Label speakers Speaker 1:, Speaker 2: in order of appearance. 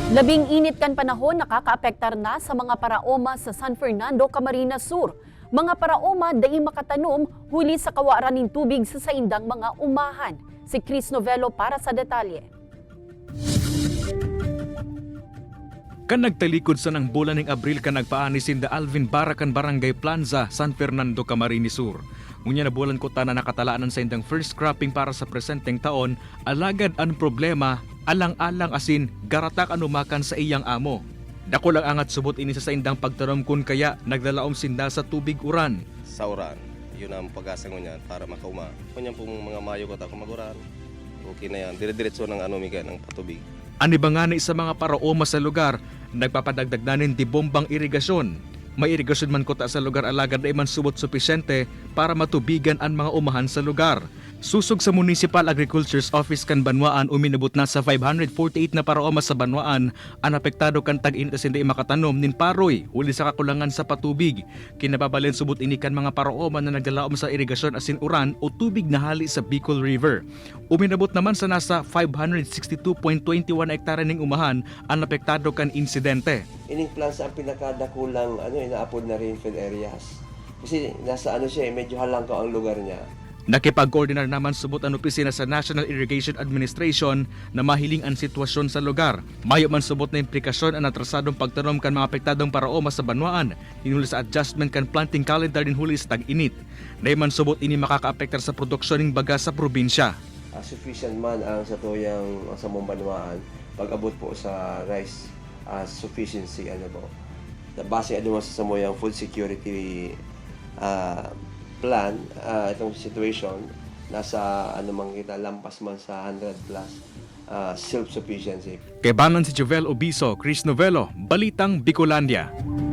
Speaker 1: Labing init kan panahon nakakaapektar na sa mga paraoma sa San Fernando, Camarines Sur. Mga paraoma dai makatanom huli sa kawaran ng tubig sa saindang mga umahan. Si Chris Novello para sa detalye.
Speaker 2: Kan nagtalikod sa ng bulan ng Abril kan nagpaani sinda Alvin Barakan Barangay Planza, San Fernando, Camarines Sur. Ngunya na bulan ko na nakatalaanan sa indang first cropping para sa presenteng taon, alagad ang problema, alang-alang asin, garatak anumakan sa iyang amo. Dako lang angat subot ini sa indang pagtanom kun kaya nagdalaom sinda sa tubig uran.
Speaker 3: Sauran, yun ang pag-asa ko niyan para makauma. Kunyan pong mga mayo ko ako maguran. Okay na yan, dire-diretso ng miga ng patubig.
Speaker 2: Anibangani sa mga paraoma sa lugar, nagpapadagdag na nin di bombang irigasyon. May irigasyon man kota sa lugar alagad ay man subot supisyente para matubigan ang mga umahan sa lugar. Susog sa Municipal Agriculture's Office kan Banwaan uminabot na sa 548 na paraoma sa Banwaan ang apektado kan tag-init as hindi makatanom nin paroy uli sa kakulangan sa patubig. Kinababalin subot ini kan mga paraoma na nagdalaom sa irigasyon asin uran o tubig na hali sa Bicol River. Uminabot naman sa nasa 562.21 hektare ning umahan ang apektado kan insidente.
Speaker 4: Ining plants ang pinakadakulang inaapod na rainfed areas. Kasi nasa siya, medyo halangkaw ang lugar niya.
Speaker 2: Nakipag-coordinar naman subot ang opisina sa National Irrigation Administration na mahiling ang sitwasyon sa lugar. Mayo man subot na implikasyon ang atrasadong pagtanom kan mga apektadong paraoma sa Banwaan, hinuli sa adjustment kan planting calendar din huli sa tag-init. Dayman subot ini makakaapektar sa produksyon ng baga sa probinsya.
Speaker 4: Sufficient man ang sa tuyang sa Banwaan pag-abot po sa rice sufficiency base mo sa samuyang food security plan, itong situation nasa kita lampas man sa 100 plus self-sufficiency.
Speaker 2: Kay Banan si Jovel Obiso, Chris Novello, Balitang Bicolandia.